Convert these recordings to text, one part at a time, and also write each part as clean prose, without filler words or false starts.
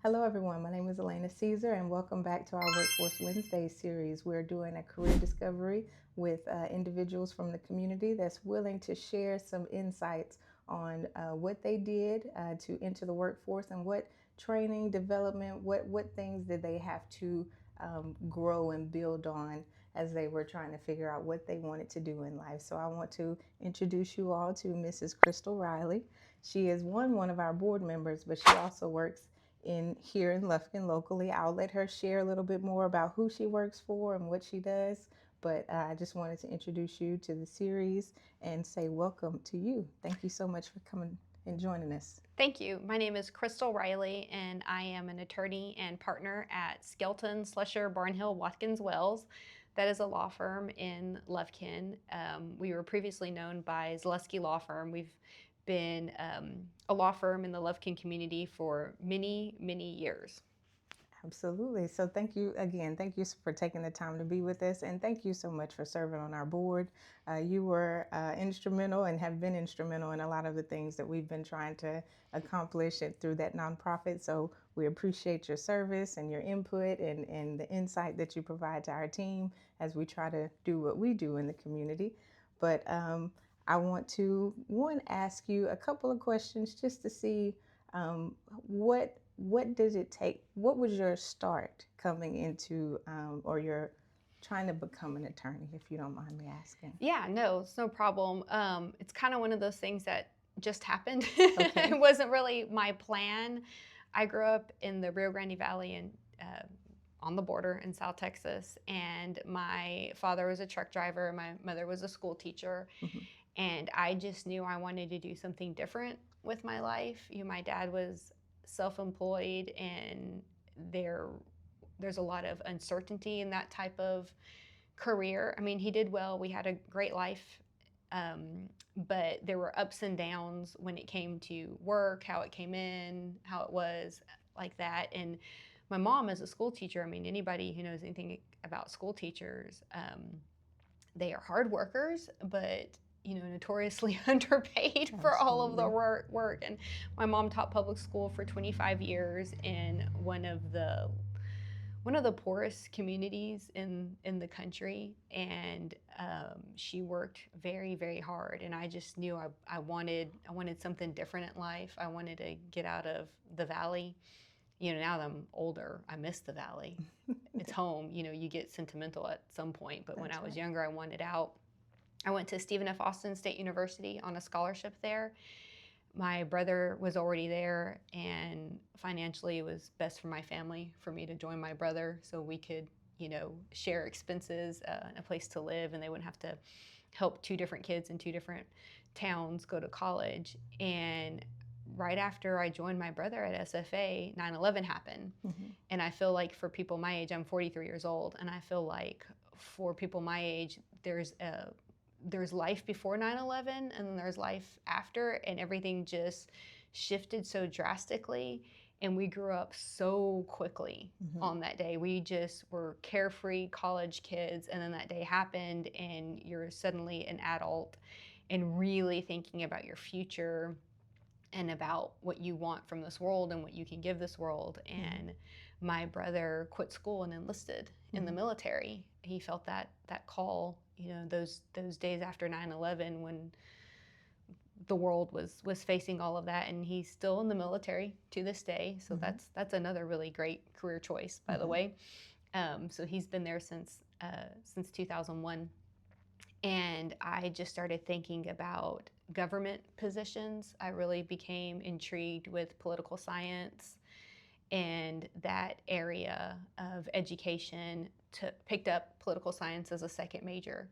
Hello, everyone. My name is Allanah Caesar, and welcome back to our Workforce Wednesday series. We're doing a career discovery with individuals from the community that's willing to share some insights on what they did to enter the workforce and what training, development, what things did they have to grow and build on as they were trying to figure out what they wanted to do in life. So I want to introduce you all to Mrs. Krystal Riley. She is one of our board members, but she also works here in Lufkin locally. I'll let her share a little bit more about who she works for and what she does. But I just wanted to introduce you to the series and say welcome to you. Thank you so much for coming and joining us. Thank you. My name is Krystal Riley, and I am an attorney and partner at Skelton, Slesher, Barnhill, Watkins, Wells. That is a law firm in Lufkin. We were previously known by Zaleski Law Firm. We've been a law firm in the Lufkin community for many, many years. Absolutely. So thank you again. Thank you for taking the time to be with us. And thank you so much for serving on our board. You were instrumental and have been instrumental in a lot of the things that we've been trying to accomplish through that nonprofit. So we appreciate your service and your input and the insight that you provide to our team as we try to do what we do in the community. But I want to, ask you a couple of questions just to see what does it take? What was your start coming into, or your trying to become an attorney, if you don't mind me asking? Yeah, no, it's no problem. It's kind of one of those things that just happened. Okay. It wasn't really my plan. I grew up in the Rio Grande Valley and on the border in South Texas, and my father was a truck driver, my mother was a school teacher, and I just knew I wanted to do something different with my life. My dad was self-employed, and there's a lot of uncertainty in that type of career. I mean, he did well. We had a great life, but there were ups and downs when it came to work, how it came in, how it was like that. And my mom is a school teacher. I mean, anybody who knows anything about school teachers, they are hard workers, but notoriously underpaid for all of the work. And my mom taught public school for 25 years in one of the poorest communities in the country, and she worked very, very hard. And I just knew I wanted something different in life. I wanted to get out of the valley. Now that I'm older, I miss the valley. It's home. You get sentimental at some point, but when I was younger, I wanted out. I went to Stephen F. Austin State University on a scholarship there. My brother was already there, and financially it was best for my family for me to join my brother so we could, share expenses, a place to live, and they wouldn't have to help two different kids in two different towns go to college. And right after I joined my brother at SFA, 9/11 happened. And I feel like for people my age, I'm 43 years old, and I feel like for people my age, there's life before 9/11 and then there's life after, and everything just shifted so drastically, and we grew up so quickly on that day. We just were carefree college kids, and then that day happened, and you're suddenly an adult and really thinking about your future and about what you want from this world and what you can give this world. And my brother quit school and enlisted in the military. He felt that call, those days after 9/11 when the world was facing all of that, and he's still in the military to this day. So that's another really great career choice, by the way. So he's been there since 2001. And I just started thinking about government positions. I really became intrigued with political science and that area of education. Picked up political science as a second major.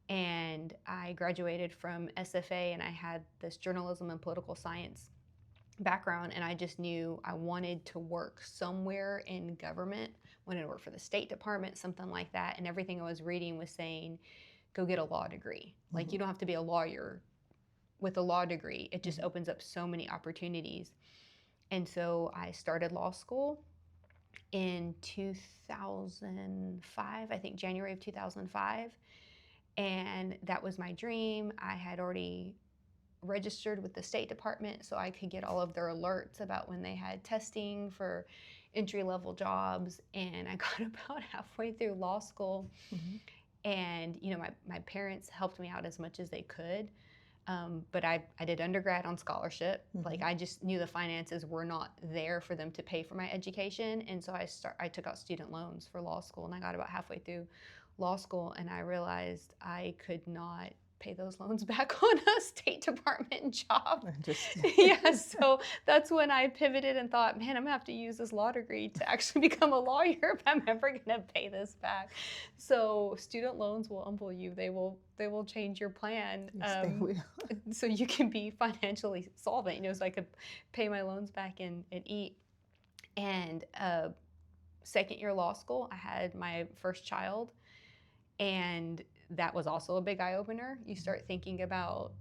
And I graduated from SFA, and I had this journalism and political science background, and I just knew I wanted to work somewhere in government. Wanted to work for the State Department, something like that. And everything I was reading was saying, go get a law degree. Like, you don't have to be a lawyer with a law degree. It just opens up so many opportunities. And so I started law school in 2005, I think January of 2005. And that was my dream. I had already registered with the State Department so I could get all of their alerts about when they had testing for entry-level jobs. And I got about halfway through law school, Mm-hmm. and my parents helped me out as much as they could. But I did undergrad on scholarship. Mm-hmm. Like, I just knew the finances were not there for them to pay for my education, and so I took out student loans for law school, and I got about halfway through law school, and I realized I could not pay those loans back on a State Department job. Just Yeah, so that's when I pivoted and thought, man, I'm gonna have to use this law degree to actually become a lawyer if I'm ever gonna pay this back. So student loans will humble you. They will change your plan. yes, they will. So you can be financially solvent, so I could pay my loans back and eat. And second year law school, I had my first child, and that was also a big eye-opener. You start thinking about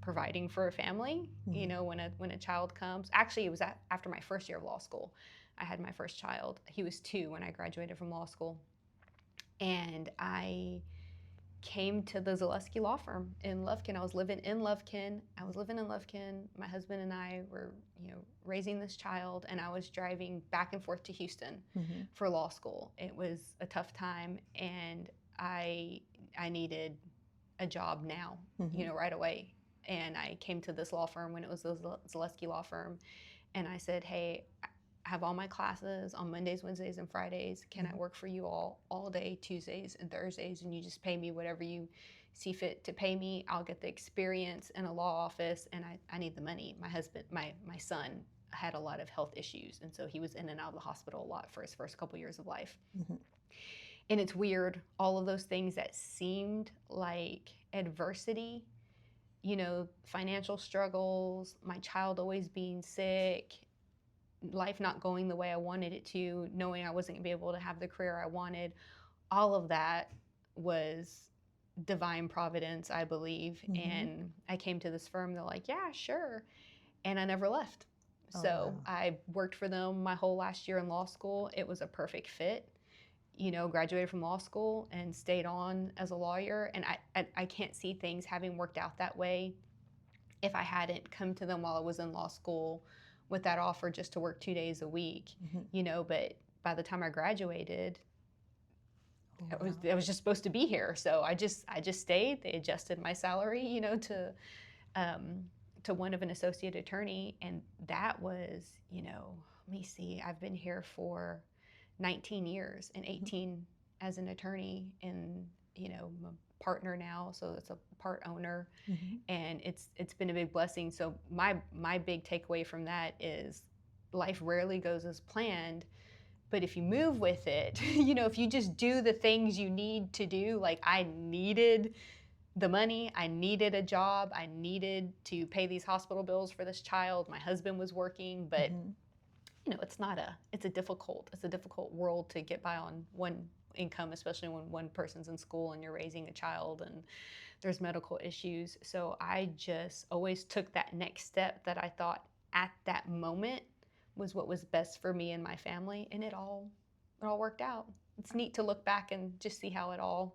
providing for a family, Mm-hmm. when a child comes. Actually, it was after my first year of law school. I had my first child. He was 2 when I graduated from law school. And I came to the Zaleski law firm in Lufkin. I was living in Lufkin. My husband and I were, raising this child, and I was driving back and forth to Houston Mm-hmm. for law school. It was a tough time, and I needed a job now, Mm-hmm. right away. And I came to this law firm when it was the Zaleski law firm, and I said, hey, I have all my classes on Mondays, Wednesdays, and Fridays. Can I work for you all day, Tuesdays and Thursdays, and you just pay me whatever you see fit to pay me? I'll get the experience in a law office, and I need the money. My son had a lot of health issues, and so he was in and out of the hospital a lot for his first couple years of life. Mm-hmm. And it's weird, all of those things that seemed like adversity, financial struggles, my child always being sick, life not going the way I wanted it to, knowing I wasn't going to be able to have the career I wanted, all of that was divine providence, I believe. Mm-hmm. And I came to this firm, they're like, yeah, sure. And I never left. Oh, So wow. I worked for them my whole last year in law school. It was a perfect fit. Graduated from law school and stayed on as a lawyer. And I can't see things having worked out that way if I hadn't come to them while I was in law school with that offer just to work 2 days a week. Mm-hmm. But by the time I graduated, Oh, I wow. was just supposed to be here. So I just stayed. They adjusted my salary, to one of an associate attorney. And that was, let me see, I've been here for 19 years and 18 as an attorney, and I'm a partner now, so it's a part owner. Mm-hmm. And it's been a big blessing. So my big takeaway from that is life rarely goes as planned, but if you move with it, if you just do the things you need to do. Like, I needed the money, I needed a job, I needed to pay these hospital bills for this child. My husband was working, but Mm-hmm. it's a difficult world to get by on one income, especially when one person's in school and you're raising a child and there's medical issues. So I just always took that next step that I thought at that moment was what was best for me and my family, and it all worked out. It's neat to look back and just see how it all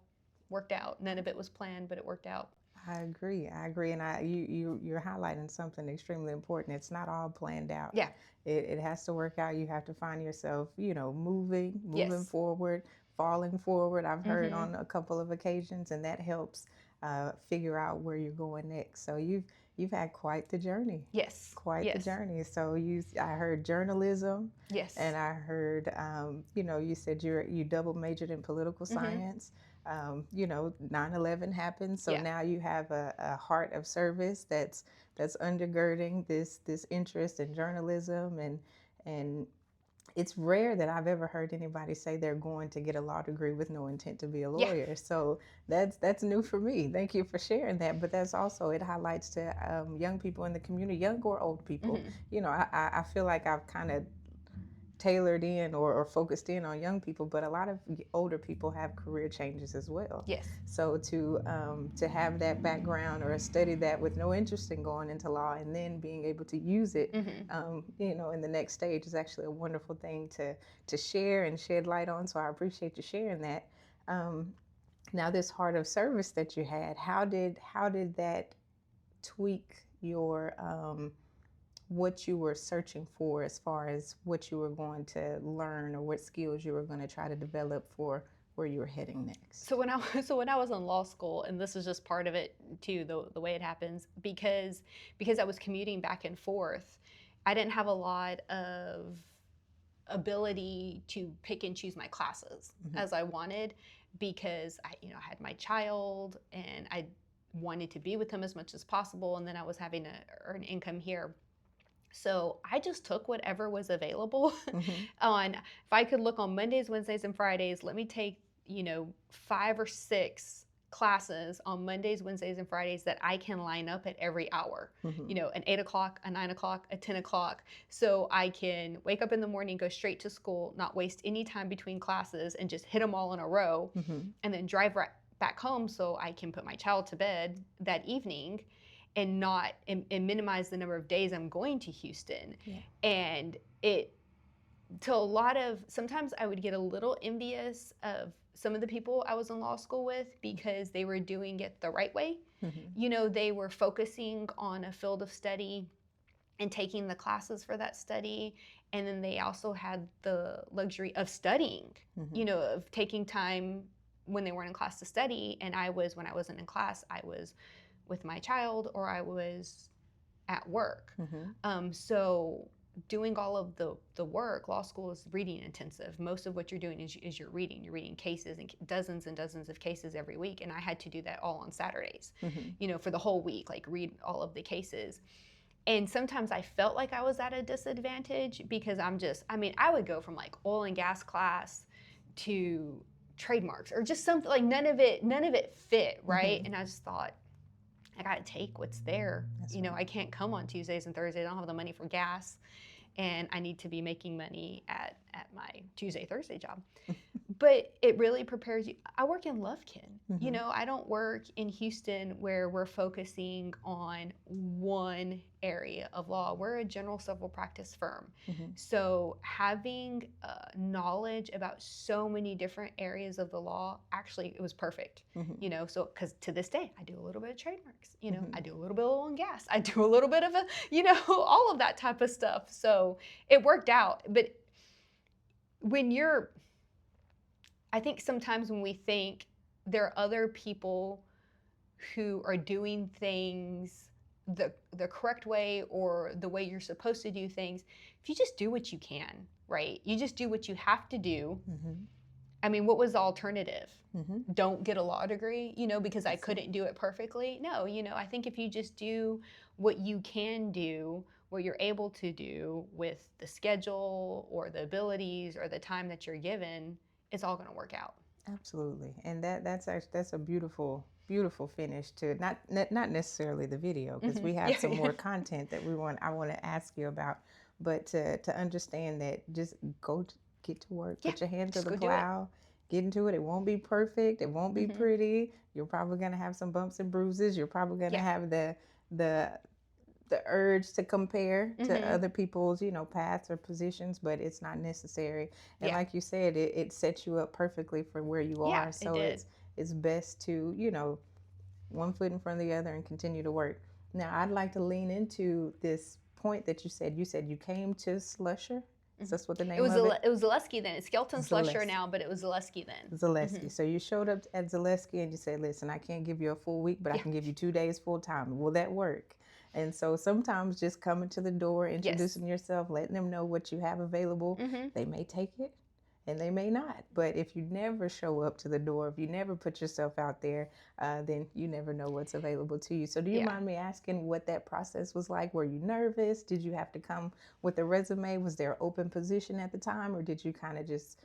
worked out. None of it was planned, but it worked out. I agree. And you're highlighting something extremely important. It's not all planned out. Yeah. It has to work out. You have to find yourself, moving Yes. forward, falling forward. I've heard Mm-hmm. on a couple of occasions, and that helps figure out where you're going next. So you've had quite the journey. Yes. Quite the Yes. journey. So I heard journalism, Yes. and I heard, you said you double majored in political Mm-hmm. science. 9/11 happened, so Yeah. now you have a heart of service that's undergirding this interest in journalism, and it's rare that I've ever heard anybody say they're going to get a law degree with no intent to be a Yeah. lawyer. So that's new for me. Thank you for sharing that. But that's also, it highlights to young people in the community, young or old people. Mm-hmm. I feel like I've kind of tailored in or focused in on young people, but a lot of older people have career changes as well. Yes. So to have that background or study that with no interest in going into law and then being able to use it, Mm-hmm. in the next stage is actually a wonderful thing to share and shed light on. So I appreciate you sharing that. Now, this heart of service that you had, how did that tweak your what you were searching for as far as what you were going to learn or what skills you were going to try to develop for where you were heading next? So when I was in law school, and this is just part of it too, the way it happens, because I was commuting back and forth, I didn't have a lot of ability to pick and choose my classes as I wanted, because I had my child and I wanted to be with him as much as possible, and then I was having to earn income here. So I just took whatever was available. On, if I could look on Mondays, Wednesdays, and Fridays, let me take 5 or 6 classes on Mondays, Wednesdays, and Fridays that I can line up at every hour. An 8 o'clock, a 9 o'clock, a 10 o'clock. So I can wake up in the morning, go straight to school, not waste any time between classes, and just hit them all in a row, and then drive right back home so I can put my child to bed that evening, and not and minimize the number of days I'm going to Houston. And sometimes I would get a little envious of some of the people I was in law school with, because they were doing it the right way. They were focusing on a field of study and taking the classes for that study. And then they also had the luxury of studying, of taking time when they weren't in class to study. And when I wasn't in class, I was with my child or I was at work. So doing all of the work, law school is reading intensive. Most of what you're doing is you're reading cases, and dozens of cases every week. And I had to do that all on Saturdays, for the whole week, like read all of the cases. And sometimes I felt like I was at a disadvantage, because I would go from like oil and gas class to trademarks, or just something like none of it fit, right? And I just thought, I got to take what's there. I can't come on Tuesdays and Thursdays. I don't have the money for gas, and I need to be making money at my Tuesday, Thursday job. But it really prepares you. I work in Lufkin. I don't work in Houston where we're focusing on one area of law. We're a general civil practice firm. So having knowledge about so many different areas of the law, actually, it was perfect. So because to this day, I do a little bit of trademarks. I do a little bit of oil and gas. I do a little bit of all of that type of stuff. So it worked out. But I think sometimes when we think there are other people who are doing things the correct way, or the way you're supposed to do things, if you just do what you can, right? You just do what you have to do. What was the alternative? Don't get a law degree, because I couldn't do it perfectly? No, I think if you just do what you can do, what you're able to do with the schedule or the abilities or the time that you're given, it's all going to work out. Absolutely. And that's a beautiful finish to not necessarily the video, because we have some more content that I want to ask you about, but to understand that just get to work, put your hand to the plow, get into it. It won't be perfect. It won't be pretty. You're probably going to have some bumps and bruises. You're probably going to have the urge to compare to other people's, paths or positions, but it's not necessary. And like you said, it sets you up perfectly for where you are. So it's best to, one foot in front of the other and continue to work. Now, I'd like to lean into this point that you said. You said you came to Slesher. Is that what the name of it? It was Zaleski then. It's Skelton Slesher now, but it was Zaleski then. Zaleski. So you showed up at Zaleski and you said, listen, I can't give you a full week, but I can give you 2 days full time. Will that work? And so sometimes just coming to the door, introducing yourself, letting them know what you have available, they may take it and they may not. But if you never show up to the door, if you never put yourself out there, then you never know what's available to you. So do you mind me asking what that process was like? Were you nervous? Did you have to come with a resume? Was there an open position at the time, or did you kind of just,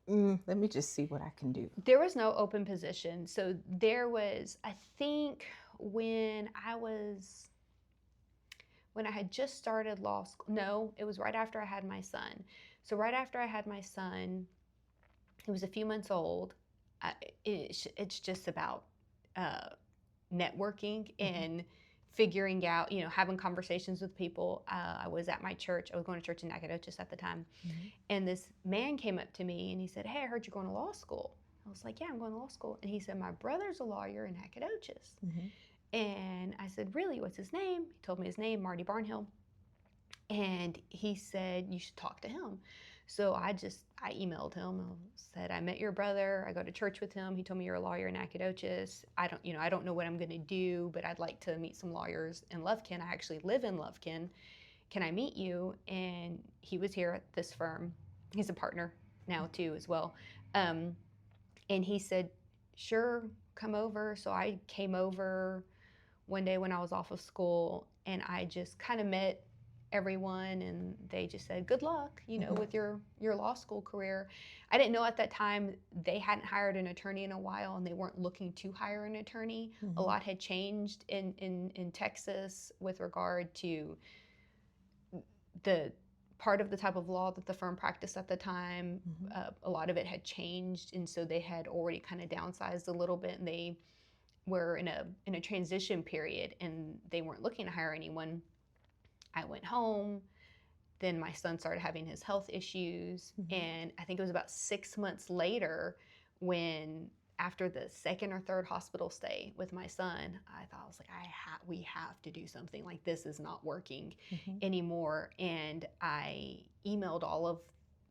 let me just see what I can do? There was no open position. So there was, I think, when I had just started law school. No, it was right after I had my son. So right after I had my son, he was a few months old. It's just about networking and figuring out, having conversations with people. I was at my church. I was going to church in Nacogdoches at the time. And this man came up to me and he said, hey, I heard you're going to law school. I was like, yeah, I'm going to law school. And he said, my brother's a lawyer in Nacogdoches. And I said, really, what's his name? He told me his name, Marty Barnhill. And he said, you should talk to him. So I emailed him and said, I met your brother. I go to church with him. He told me you're a lawyer in Nacogdoches. I don't know what I'm going to do, but I'd like to meet some lawyers in Lufkin. I actually live in Lufkin. Can I meet you? And he was here at this firm. He's a partner now too as well. And he said, sure, come over. So I came over one day when I was off of school, and I just kind of met everyone, and they just said, good luck, with your law school career. I didn't know at that time they hadn't hired an attorney in a while, and they weren't looking to hire an attorney. A lot had changed in Texas with regard to the part of the type of law that the firm practiced at the time. A lot of it had changed, and so they had already kind of downsized a little bit, and they were in a transition period, and they weren't looking to hire anyone. I went home. Then my son started having his health issues. And I think it was about 6 months later when, after the second or third hospital stay with my son, I thought, I was like, we have to do something. Like, this is not working anymore. And I emailed all of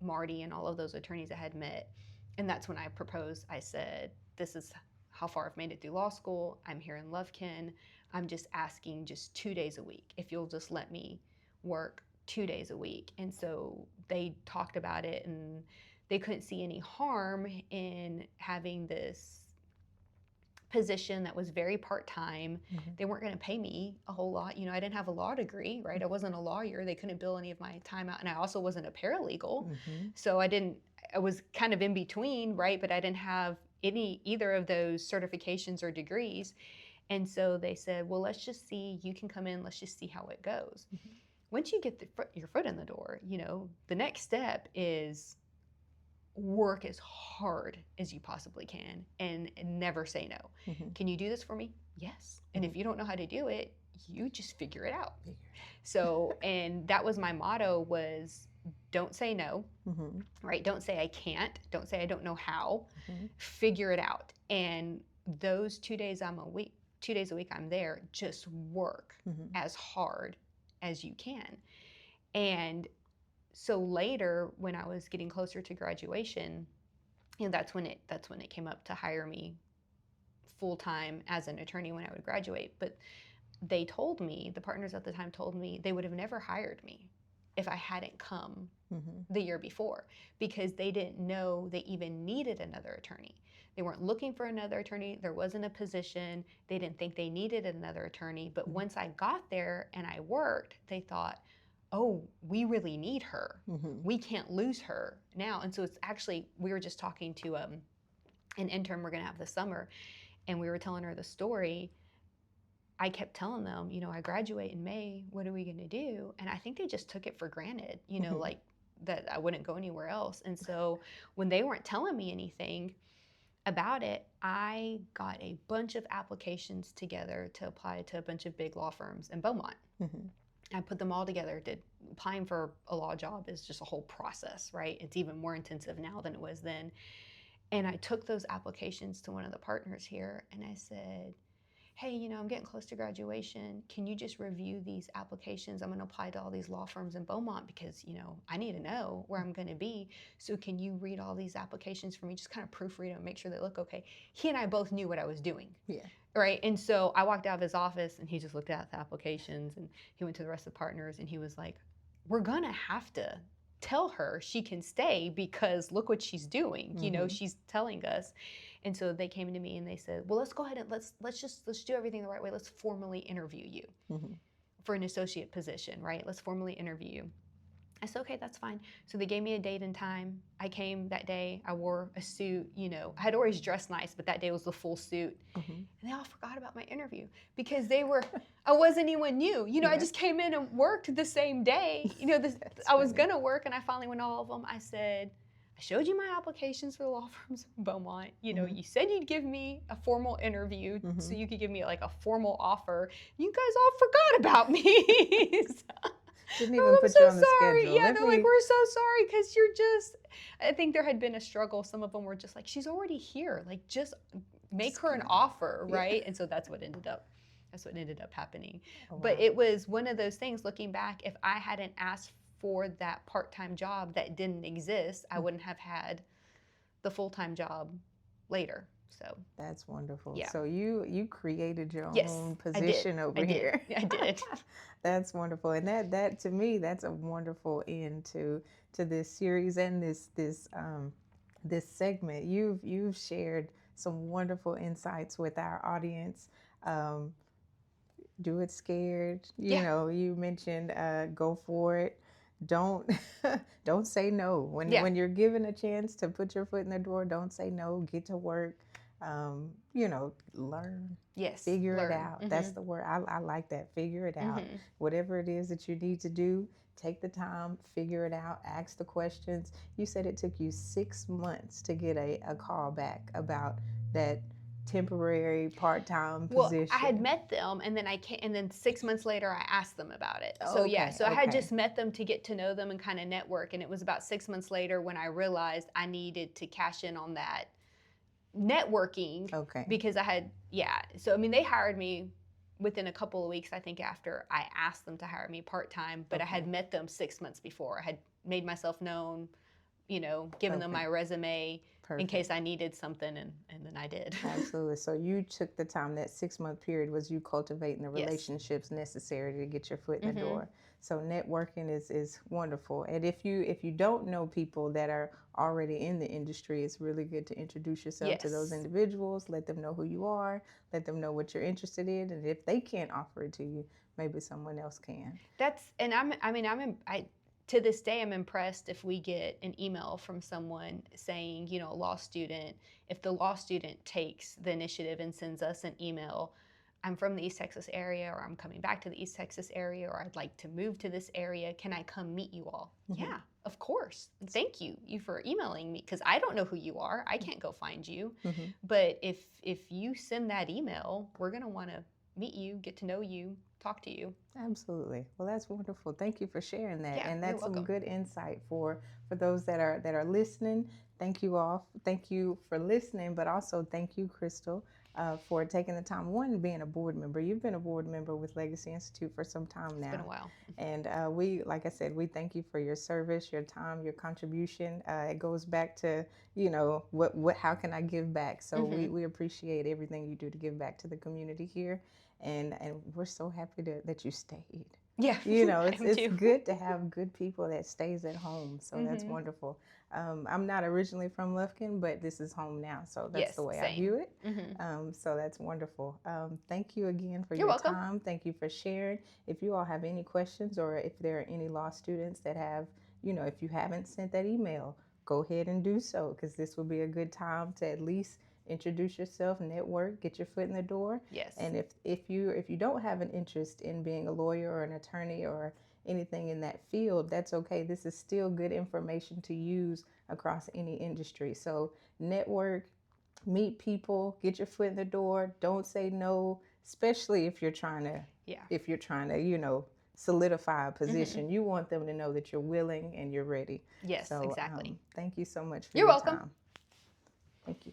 Marty and all of those attorneys I had met. And that's when I proposed. I said, this is how far I've made it through law school. I'm here in Lufkin. I'm just asking just 2 days a week, if you'll just let me work 2 days a week. And so they talked about it, and they couldn't see any harm in having this position that was very part-time. They weren't going to pay me a whole lot. I didn't have a law degree, right? I wasn't a lawyer. They couldn't bill any of my time out. And I also wasn't a paralegal. So I was kind of in between, right? But I didn't have either of those certifications or degrees. And so they said, well, let's just see, you can come in, let's just see how it goes. Once you get your foot in the door, the next step is work as hard as you possibly can and never say no. Can you do this for me? Yes. And if you don't know how to do it, you just figure it out. So, and that was my motto, was don't say no, right? Don't say I can't. Don't say I don't know how. Figure it out. And those 2 days a week I'm there, just work as hard as you can. And so later, when I was getting closer to graduation, that's when it came up to hire me full time as an attorney when I would graduate. But they told me, the partners at the time told me, they would have never hired me if I hadn't come the year before, because they didn't know they even needed another attorney. They weren't looking for another attorney. There wasn't a position. They didn't think they needed another attorney. But once I got there and I worked, they thought, oh, we really need her. We can't lose her now. And so it's actually, we were just talking to an intern we're going to have this summer, and we were telling her the story. I kept telling them, I graduate in May. What are we going to do? And I think they just took it for granted, like that I wouldn't go anywhere else. And so when they weren't telling me anything about it, I got a bunch of applications together to apply to a bunch of big law firms in Beaumont. I put them all together. Applying for a law job is just a whole process, right? It's even more intensive now than it was then. And I took those applications to one of the partners here, and I said, hey, I'm getting close to graduation. Can you just review these applications? I'm going to apply to all these law firms in Beaumont because, I need to know where I'm going to be. So can you read all these applications for me? Just kind of proofread them, make sure they look okay. He and I both knew what I was doing. Yeah. Right. And so I walked out of his office, and he just looked at the applications, and he went to the rest of the partners, and he was like, we're going to have to tell her she can stay because look what she's doing. She's telling us. And so they came to me and they said, well, let's go ahead and let's do everything the right way. Let's formally interview you for an associate position, right? Let's formally interview you. I said, okay, that's fine. So they gave me a date and time. I came that day. I wore a suit. I had always dressed nice, but that day was the full suit. And they all forgot about my interview because I wasn't anyone new. I just came in and worked the same day. I was going to work, and I finally went all of them. I said, I showed you my applications for the law firms in Beaumont. You said you'd give me a formal interview so you could give me like a formal offer. You guys all forgot about me. Didn't even put you on the schedule. Yeah, they're like, we're so sorry because I think there had been a struggle. Some of them were just like, she's already here. Like, just make her an offer, right? And so that's what ended up That's what ended up happening. Oh, But wow. it was one of those things, looking back, if I hadn't asked for that part-time job that didn't exist, I wouldn't have had the full-time job later. So That's wonderful. yeah. So you created your Yes, own I did. position over I did. here. I did. That's wonderful. And that to me, that's a wonderful end to this series and this segment. You've shared some wonderful insights with our audience. Um, do it scared. You Yeah. know, you mentioned go for it. Don't don't say no Yeah. when you're given a chance to put your foot in the door. Don't say no. Get to work. You know, learn. Yes. Figure it Learn. out. That's the word. I like that. Figure it out. Mhm. Whatever it is that you need to do, take the time, figure it out, ask the questions. You said it took you 6 months to get a call back about that temporary part-time Well, I had position. met them, and then and then 6 months later, I asked them about it. So yeah, Okay, so I had okay. just met them to get to know them and kind of network, and it was about 6 months later when I realized I needed to cash in on that networking Okay. because I had, yeah. So I mean, they hired me within a couple of weeks, I think, after I asked them to hire me part-time, but I had Okay. met them 6 months before. I had made myself known, given them Okay. my resume in Perfect. case I needed something, and then I did. Absolutely. So you took the time, that 6 month period was you cultivating the Yes. relationships necessary to get your foot in the Mhm. door. So networking is wonderful. And if you don't know people that are already in the industry, it's really good to introduce yourself to those Yes. individuals, let them know who you are, let them know what you're interested in, and if they can't offer it to you, maybe someone else can. To this day, I'm impressed if we get an email from someone saying, a law student, if the law student takes the initiative and sends us an email, I'm from the East Texas area, or I'm coming back to the East Texas area, or I'd like to move to this area. Can I come meet you all? Mhm. Yeah, of course. Thank you for emailing me, because I don't know who you are. I can't go find you. Mhm. But if you send that email, we're going to want to meet you, get to know you, talk to you. Absolutely. Well, that's wonderful. Thank you for sharing that. Yeah, And you're that's some welcome. good insight for those that are listening. Thank you all. Thank you for listening, but also thank you, Krystal, for taking the time. One, being a board member. You've been a board member with Legacy Institute for some time now. It's been a while. And we, like I said, we thank you for your service, your time, your contribution. It goes back to, how can I give back? So we appreciate everything you do to give back to the community here. And we're so happy that you stayed. Yeah, It's good to have good people that stays at home. So that's Mhm. wonderful. I'm not originally from Lufkin, but this is home now. So that's Yes, the way I same. view it. Mhm. So that's wonderful. Thank you again for You're your welcome. time. Thank you for sharing. If you all have any questions, or if there are any law students that have, if you haven't sent that email, go ahead and do so, because this will be a good time to at least introduce yourself, network, get your foot in the door. Yes. And if you don't have an interest in being a lawyer or an attorney or anything in that field, that's okay. This is still good information to use across any industry. So network, meet people, get your foot in the door. Don't say no, especially if you're trying to solidify a position. You want them to know that you're willing and you're ready. Yes, So exactly. thank you so much for You're your welcome. time. Thank you.